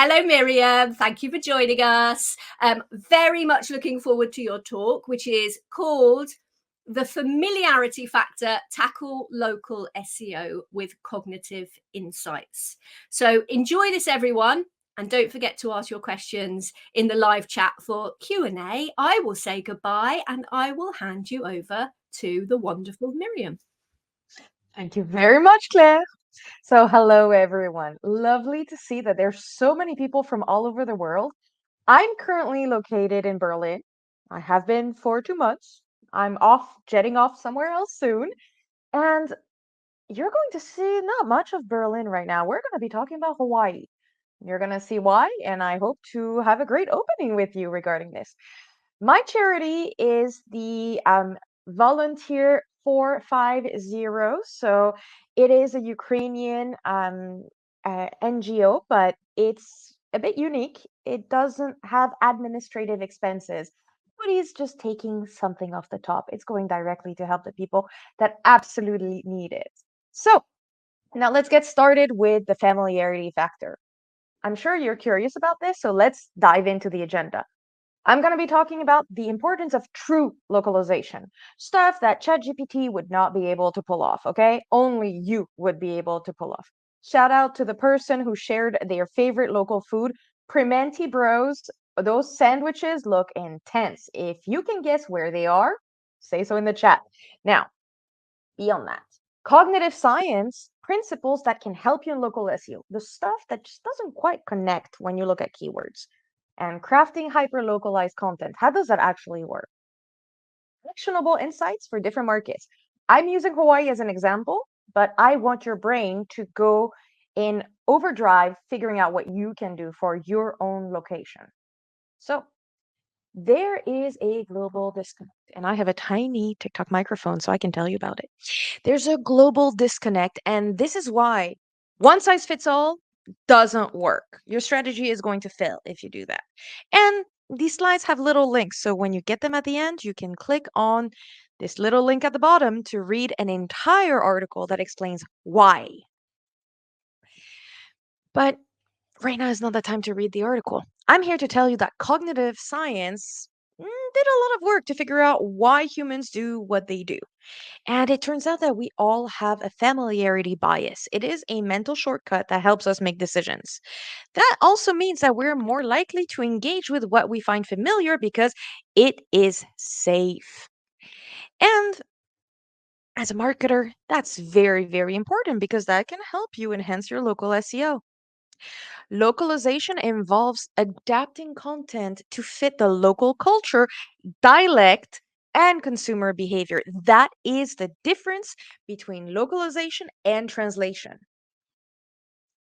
Hello, Myriam. Thank you for joining us. Very much looking forward to your talk, which is called The Familiarity Factor, Tackle Local SEO with Cognitive Insights. So enjoy this, everyone. And don't forget to ask your questions in the live chat for Q&A. I will say goodbye and I will hand you over to the wonderful Myriam. Thank you very much, Claire. So, hello everyone. Lovely to see that there's so many people from all over the world. I'm currently located in Berlin. I have been for 2 months. I'm jetting off somewhere else soon. And you're going to see not much of Berlin right now. We're going to be talking about Hawaii. You're going to see why, and I hope to have a great opening with you regarding this. My charity is the Volunteer 450. So it is a Ukrainian NGO, but it's a bit unique. It doesn't have administrative expenses, but he's just taking something off the top. It's going directly to help the people that absolutely need it. So now let's get started with the familiarity factor. I'm sure you're curious about this, so let's dive into the agenda. I'm going to be talking about the importance of true localization, stuff that ChatGPT would not be able to pull off, okay? Only you would be able to pull off. Shout out to the person who shared their favorite local food, Primenti Bros. Those sandwiches look intense. If you can guess where they are, say so in the chat. Now, beyond that, cognitive science principles that can help you in local SEO, the stuff that just doesn't quite connect when you look at keywords, and crafting hyper-localized content. How does that actually work? Actionable insights for different markets. I'm using Hawaii as an example, but I want your brain to go in overdrive, figuring out what you can do for your own location. So there is a global disconnect, and I have a tiny TikTok microphone, so I can tell you about it. There's a global disconnect, and this is why one size fits all doesn't work. Your strategy is going to fail if you do that. And these slides have little links, so when you get them at the end, you can click on this little link at the bottom to read an entire article that explains why. But right now is not the time to read the article. I'm here to tell you that cognitive science did a lot of work to figure out why humans do what they do. And it turns out that we all have a familiarity bias. It is a mental shortcut that helps us make decisions. That also means that we're more likely to engage with what we find familiar because it is safe. And as a marketer, that's very, very important because that can help you enhance your local SEO. Localization involves adapting content to fit the local culture, dialect, and consumer behavior. That is the difference between localization and translation.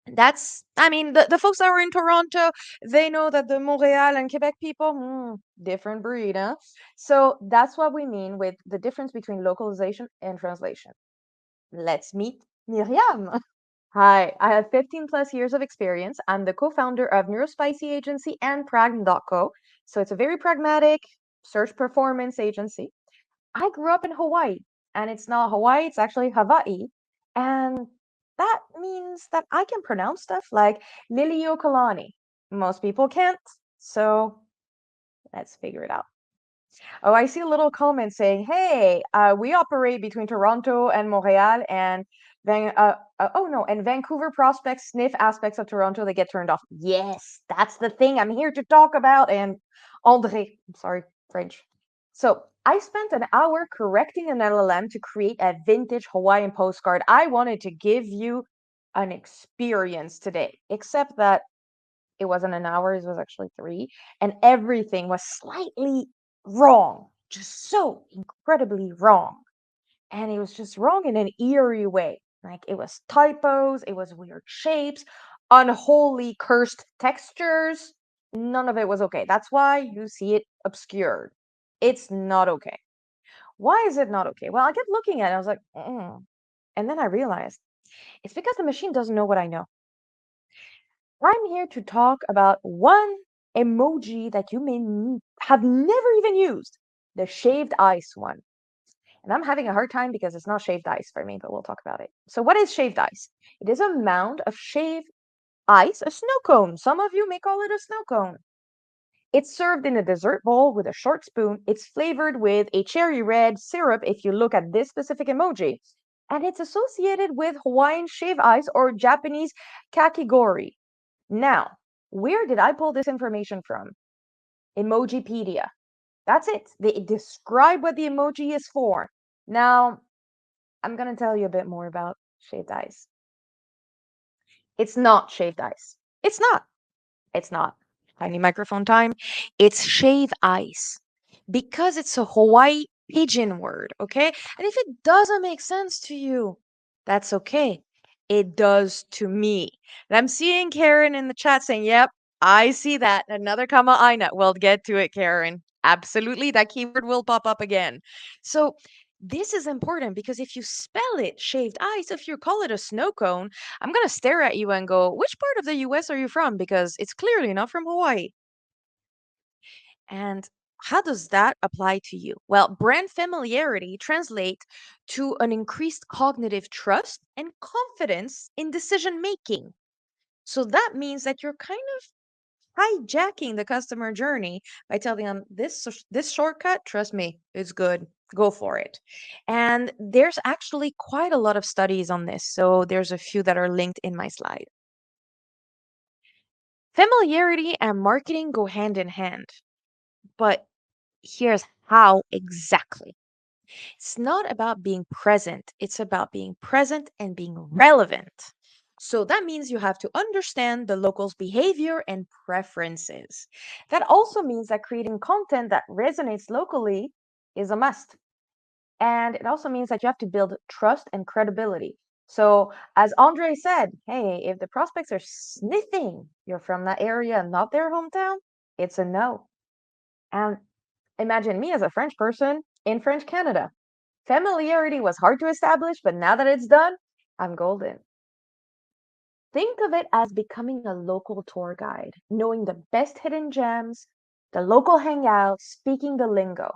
The folks that were in Toronto, they know that the Montreal and Quebec people, different breed, huh? So that's what we mean with the difference between localization and translation. Let's meet Myriam. Hi, I have 15 plus years of experience. I'm the co-founder of Neurospicy Agency and Pragm.co. So it's a very pragmatic search performance agency. I grew up in Hawaii, and it's not Hawaii, it's actually Hawaii. And that means that I can pronounce stuff like Liliuokalani. Most people can't, so let's figure it out. Oh, I see a little comment saying, "Hey, we operate between Toronto and Montreal, and and Vancouver prospects sniff aspects of Toronto that get turned off." Yes, that's the thing I'm here to talk about. And André, I'm sorry, French. So I spent an hour correcting an LLM to create a vintage Hawaiian postcard. I wanted to give you an experience today, except that it wasn't an hour, it was actually 3, and everything was slightly wrong, just so incredibly wrong. And it was just wrong in an eerie way. Like it was typos, it was weird shapes, unholy cursed textures. None of it was okay. That's why you see it obscured. It's not okay. Why is it not okay? Well, I kept looking at it. I was like, and then I realized it's because the machine doesn't know what I know. I'm here to talk about one emoji that you may have never even used, the shaved ice one. And I'm having a hard time because it's not shaved ice for me, but we'll talk about it. So what is shaved ice? It is a mound of shaved Ice, a snow cone. Some of you may call it a snow cone. It's served in a dessert bowl with a short spoon. It's flavored with a cherry red syrup if you look at this specific emoji. And it's associated with Hawaiian shave ice or Japanese kakigori. Now, where did I pull this information from? Emojipedia. That's it. They describe what the emoji is for. Now, I'm going to tell you a bit more about shaved ice. It's not shaved ice. It's not. It's not. Tiny microphone time. It's shave ice because it's a Hawaii pigeon word, okay? And if it doesn't make sense to you, that's okay. It does to me. And I'm seeing Karen in the chat saying, yep, I see that. Another comma I know. Well, get to it, Karen. Absolutely. That keyword will pop up again. So this is important because if you spell it shaved ice, if you call it a snow cone, I'm going to stare at you and go, which part of the US are you from? Because it's clearly not from Hawaii. And how does that apply to you? Well, brand familiarity translates to an increased cognitive trust and confidence in decision making. So that means that you're kind of hijacking the customer journey by telling them this shortcut, trust me, it's good. Go for it. And there's actually quite a lot of studies on this. So there's a few that are linked in my slide. Familiarity and marketing go hand in hand. But here's how exactly. It's not about being present, it's about being present and being relevant. So that means you have to understand the locals' behavior and preferences. That also means that creating content that resonates locally is a must. And it also means that you have to build trust and credibility. So, as Andre said, hey, if the prospects are sniffing you're from that area and not their hometown, it's a no. And imagine me as a French person in French Canada. Familiarity was hard to establish, but now that it's done, I'm golden. Think of it as becoming a local tour guide, knowing the best hidden gems, the local hangouts, speaking the lingo.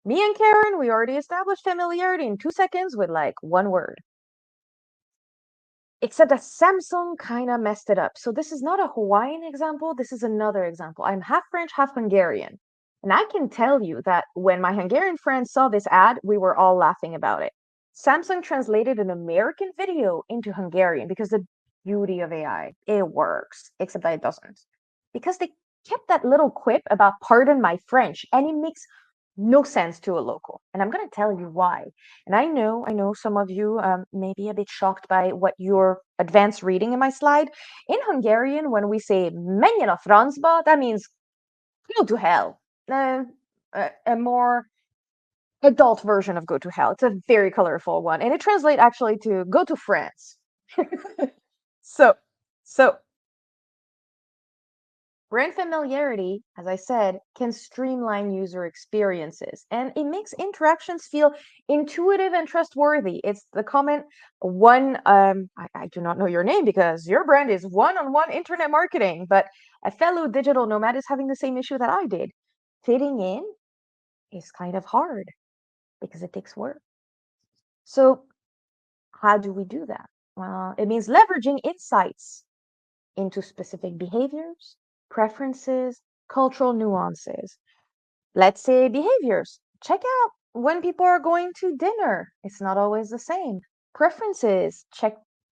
Me and Karen, we already established familiarity in 2 seconds with like one word. Except that Samsung kind of messed it up. So this is not a Hawaiian example. This is another example. I'm half French, half Hungarian. And I can tell you that when my Hungarian friends saw this ad, we were all laughing about it. Samsung translated an American video into Hungarian because the beauty of AI, it works, except that it doesn't. Because they kept that little quip about pardon my French, and it makes no sense to a local. And I'm going to tell you why. And I know some of you may be a bit shocked by what you're advanced reading in my slide. In Hungarian, when we say menjen a francba, that means go to hell. A more adult version of go to hell. It's a very colorful one. And it translates actually to go to France. so, so brand familiarity, as I said, can streamline user experiences and it makes interactions feel intuitive and trustworthy. It's the comment one, I do not know your name because your brand is one-on-one internet marketing, but a fellow digital nomad is having the same issue that I did. Fitting in is kind of hard because it takes work. So, how do we do that? Well, it means leveraging insights into specific behaviors, preferences, cultural nuances. Let's say behaviors. Check out when people are going to dinner. It's not always the same. Preferences. Check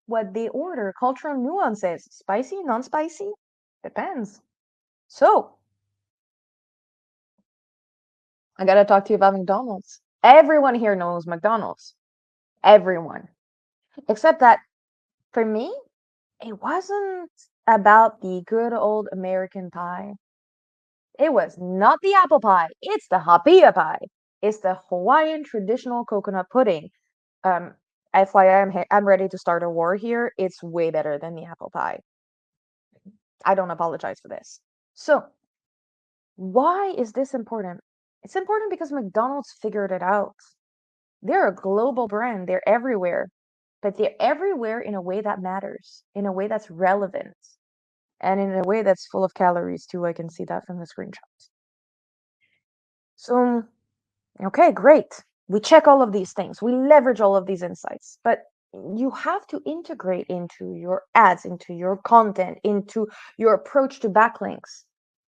what they order. Cultural nuances. Spicy, non spicy? Depends. So, I got to talk to you about McDonald's. Everyone here knows McDonald's. Everyone. Except that for me, it wasn't about the good old American pie. It was not the apple pie. It's the hapia pie. It's the Hawaiian traditional coconut pudding. Um, FYI, I'm ready to start a war here. It's way better than the apple pie. I don't apologize for this. So, why is this important? It's important because McDonald's figured it out. They're a global brand. They're everywhere, but they're everywhere in a way that matters, in a way that's relevant, and in a way that's full of calories too. I can see that from the screenshots. So, okay, great. We check all of these things. We leverage all of these insights. But you have to integrate into your ads, into your content, into your approach to backlinks,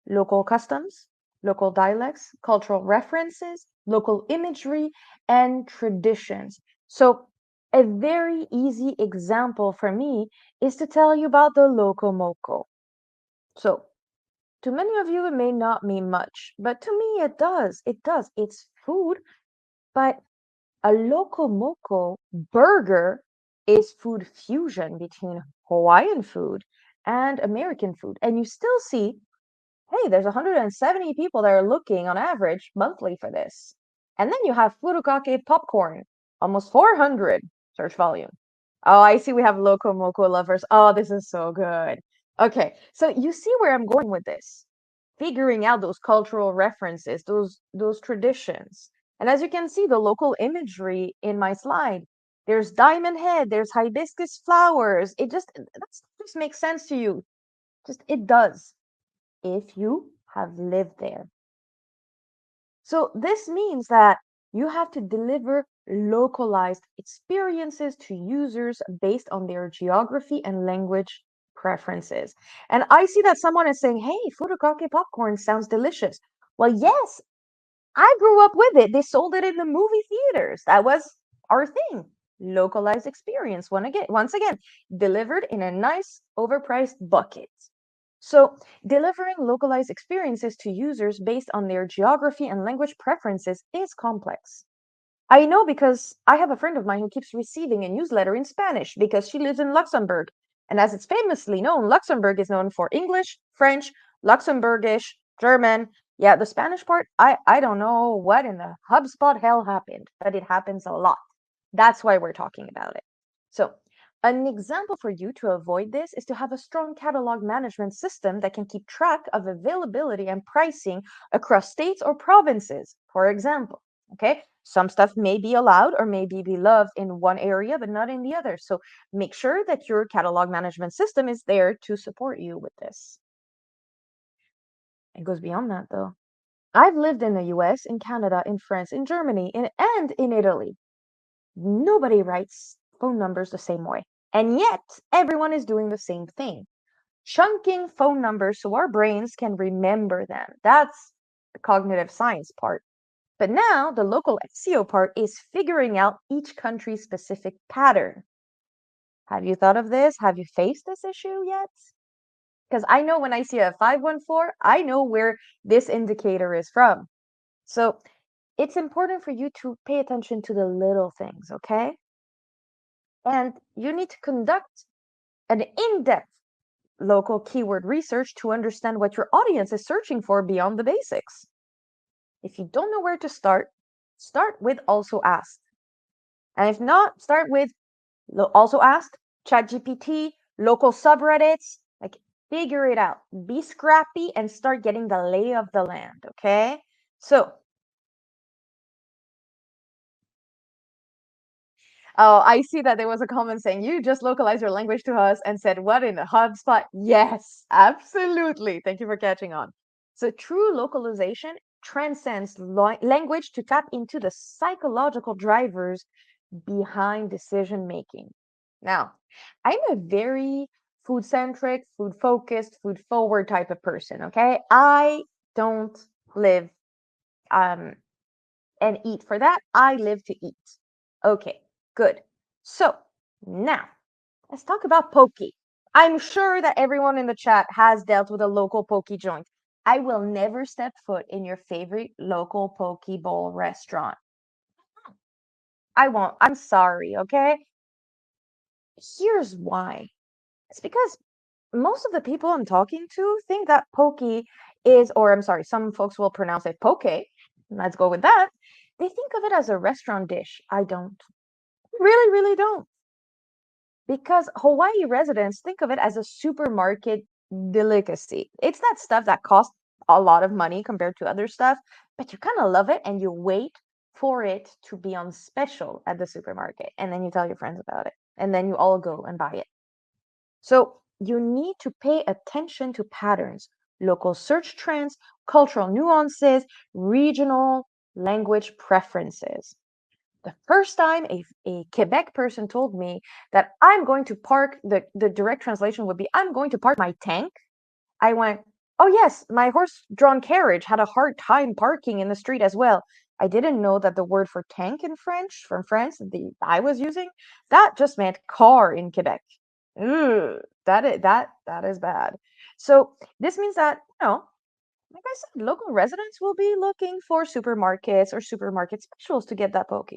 local customs, local dialects, cultural references, local imagery, and traditions. So, a very easy example for me is to tell you about the loco moco. So, to many of you, it may not mean much, but to me, it does. It does. It's food, but a loco moco burger is food fusion between Hawaiian food and American food. And you still see, hey, there's 170 people that are looking on average monthly for this. And then you have furikake popcorn, almost 400 search volume. Oh, I see we have loco moco lovers. Oh, this is so good. Okay, so you see where I'm going with this. Figuring out those cultural references, those traditions. And as you can see, the local imagery in my slide, there's diamond head, there's hibiscus flowers. That just makes sense to you. Just it does if you have lived there. So this means that you have to deliver localized experiences to users based on their geography and language preferences. And I see that someone is saying, hey, furikake popcorn sounds delicious. Well, yes, I grew up with it. They sold it in the movie theaters. That was our thing. Localized experience. Once again, delivered in a nice overpriced bucket. So, delivering localized experiences to users based on their geography and language preferences is complex. I know because I have a friend of mine who keeps receiving a newsletter in Spanish because she lives in Luxembourg. And as it's famously known, Luxembourg is known for English, French, Luxembourgish, German. Yeah, the Spanish part, I don't know what in the HubSpot hell happened, but it happens a lot. That's why we're talking about it. So, an example for you to avoid this is to have a strong catalog management system that can keep track of availability and pricing across states or provinces, for example. Okay, some stuff may be allowed or may be beloved in one area, but not in the other. So make sure that your catalog management system is there to support you with this. It goes beyond that, though. I've lived in the US, in Canada, in France, in Germany, and in Italy. Nobody writes phone numbers the same way. And yet, everyone is doing the same thing, chunking phone numbers so our brains can remember them. That's the cognitive science part. But now the local SEO part is figuring out each country's specific pattern. Have you thought of this? Have you faced this issue yet? Because I know when I see a 514, I know where this indicator is from. So it's important for you to pay attention to the little things, okay? And you need to conduct an in-depth local keyword research to understand what your audience is searching for beyond the basics. If you don't know where to start with also asked. And if not, start with also asked, ChatGPT, local subreddits, like figure it out. Be scrappy and start getting the lay of the land, okay? So, oh, I see that there was a comment saying you just localized your language to us and said, what in the HubSpot? Yes, absolutely. Thank you for catching on. So, true localization transcends language to tap into the psychological drivers behind decision making. Now, I'm a very food centric, food focused, food forward type of person, okay? I don't live um, and eat for that. I live to eat. Okay, good. So now let's talk about poke. I'm sure that everyone in the chat has dealt with a local poke joint. I will never step foot in your favorite local poke bowl restaurant. I won't. I'm sorry, okay? Here's why. It's because most of the people I'm talking to think that poke is, or I'm sorry, some folks will pronounce it poke. Let's go with that. They think of it as a restaurant dish. I don't. Really, really don't. Because Hawaii residents think of it as a supermarket delicacy. It's that stuff that costs a lot of money compared to other stuff, but you kind of love it and you wait for it to be on special at the supermarket. And then you tell your friends about it. And then you all go and buy it. So you need to pay attention to patterns, local search trends, cultural nuances, regional language preferences. The first time a Quebec person told me that I'm going to park, the direct translation would be, I'm going to park my tank, I went, oh yes, my horse-drawn carriage had a hard time parking in the street as well. I didn't know that the word for tank in French, from France, I was using, that just meant car in Quebec. Ugh, that is bad. So this means that, like I said, local residents will be looking for supermarkets or supermarket specials to get that poke.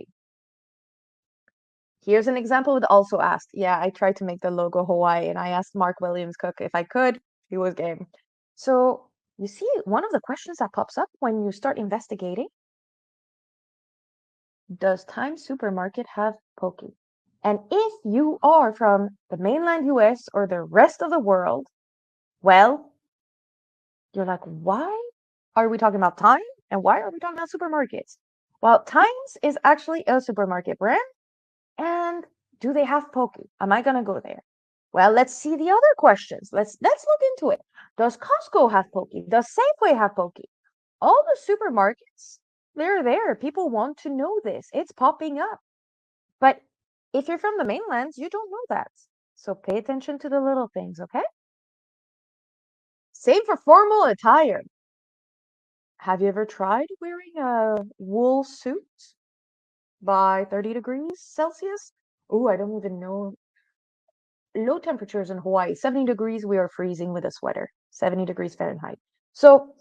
Here's an example with also asked. Yeah, I tried to make the logo Hawaii and I asked Mark Williams Cook if I could. He was game. So you see, one of the questions that pops up when you start investigating, does Times Supermarket have poke? And if you are from the mainland US or the rest of the world, well, you're like, why are we talking about Time? And why are we talking about supermarkets? Well, Times is actually a supermarket brand. And do they have poke? Am I gonna go there? Well, let's see the other questions. Let's look into it. Does Costco have poke? Does Safeway have poke? All the supermarkets, they're there. People want to know this. It's popping up. But if you're from the mainlands, you don't know that. So pay attention to the little things, okay? Same for formal attire. Have you ever tried wearing a wool suit by 30 degrees Celsius? Oh, I don't even know. Low temperatures in Hawaii, 70 degrees, we are freezing with a sweater, 70 degrees Fahrenheit. So,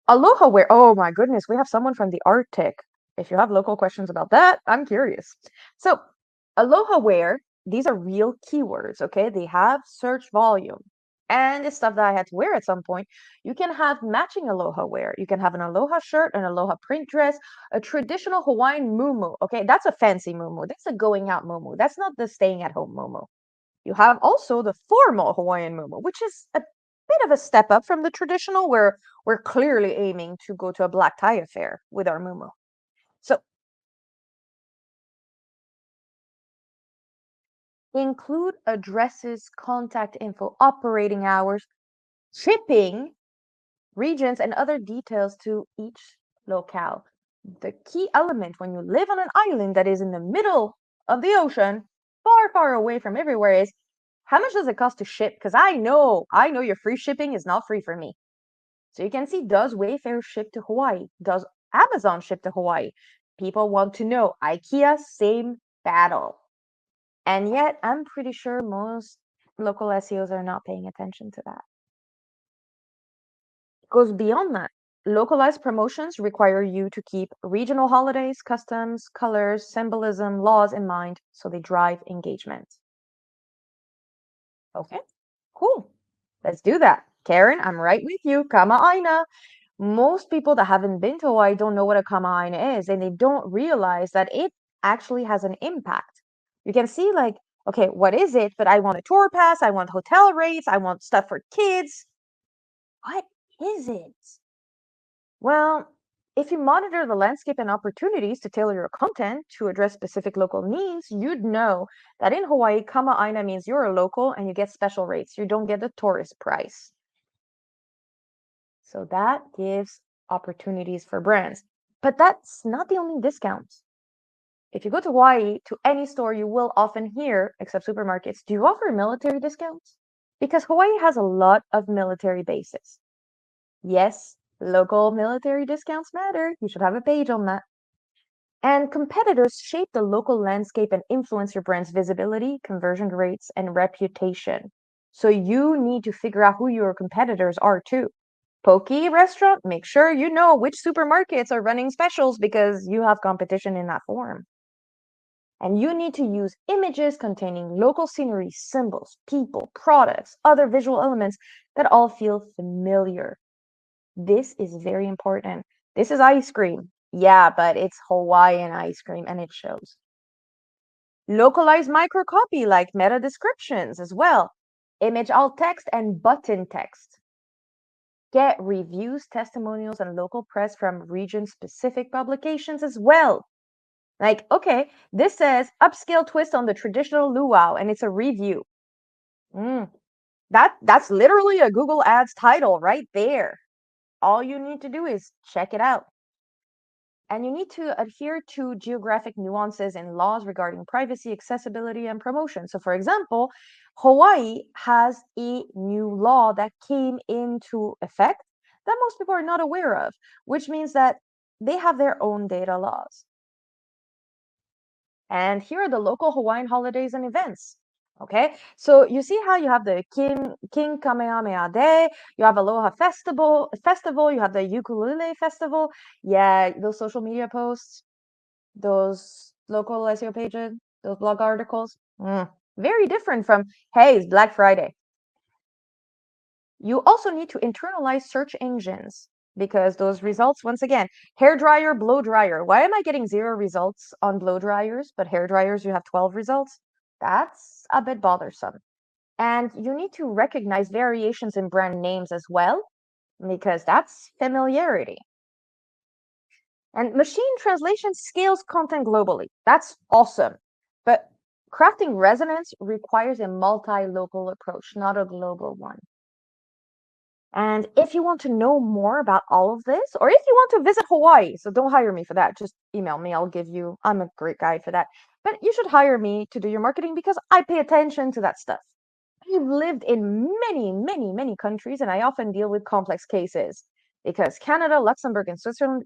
aloha wear, oh my goodness, we have someone from the Arctic. If you have local questions about that, I'm curious. So, aloha wear, these are real keywords, okay? They have search volume. And it's stuff that I had to wear at some point. You can have matching aloha wear. You can have an aloha shirt, an aloha print dress, a traditional Hawaiian muumuu. Okay, that's a fancy muumuu. That's a going out muumuu. That's not the staying at home muumuu. You have also the formal Hawaiian muumuu, which is a bit of a step up from the traditional, where we're clearly aiming to go to a black tie affair with our muumuu. So include addresses, contact info, operating hours, shipping, regions, and other details to each locale. The key element when you live on an island that is in the middle of the ocean, far, far away from everywhere, is how much does it cost to ship? Because I know your free shipping is not free for me. So you can see, does Wayfair ship to Hawaii? Does Amazon ship to Hawaii? People want to know. IKEA, same battle. And yet, I'm pretty sure most local SEOs are not paying attention to that. It goes beyond that. Localized promotions require you to keep regional holidays, customs, colors, symbolism, laws in mind, so they drive engagement. Okay, cool. Let's do that. Karen, I'm right with you. Kama'aina. Most people that haven't been to Hawaii don't know what a kama'aina is, and they don't realize that it actually has an impact. You can see, like, okay, what is it? But I want a tour pass, I want hotel rates, I want stuff for kids. What is it? Well, if you monitor the landscape and opportunities to tailor your content to address specific local needs, you'd know that in Hawaii, kama'aina means you're a local and you get special rates. You don't get the tourist price. So that gives opportunities for brands. But that's not the only discounts. If you go to Hawaii, to any store, you will often hear, except supermarkets, do you offer military discounts? Because Hawaii has a lot of military bases. Yes, local military discounts matter. You should have a page on that. And competitors shape the local landscape and influence your brand's visibility, conversion rates, and reputation. So you need to figure out who your competitors are too. Poke restaurant, make sure you know which supermarkets are running specials because you have competition in that form. And you need to use images containing local scenery, symbols, people, products, other visual elements that all feel familiar. This is very important. This is ice cream. Yeah, but it's Hawaiian ice cream and it shows. Localized microcopy like meta descriptions as well. Image alt text and button text. Get reviews, testimonials, and local press from region-specific publications as well. Like, okay, this says upscale twist on the traditional luau, and it's a review. That's literally a Google Ads title right there. All you need to do is check it out. And you need to adhere to geographic nuances and laws regarding privacy, accessibility, and promotion. So, for example, Hawaii has a new law that came into effect that most people are not aware of, which means that they have their own data laws. And here are the local Hawaiian holidays and events. Okay, so you see how you have the King Kamehameha Day, you have Aloha Festival, you have the Ukulele Festival. Yeah, those social media posts, those local SEO pages, those blog articles, very different from, hey, it's Black Friday. You also need to internalize search engines because those results, once again, hair dryer, blow dryer. Why am I getting 0 results on blow dryers, but hair dryers you have 12 results? That's a bit bothersome. And you need to recognize variations in brand names as well, because that's familiarity. And machine translation scales content globally. That's awesome. But crafting resonance requires a multi-local approach, not a global one. And if you want to know more about all of this, or if you want to visit Hawaii, so don't hire me for that, just email me. I'm a great guy for that. But you should hire me to do your marketing because I pay attention to that stuff. I've lived in many, many, many countries, and I often deal with complex cases because Canada, Luxembourg, and Switzerland,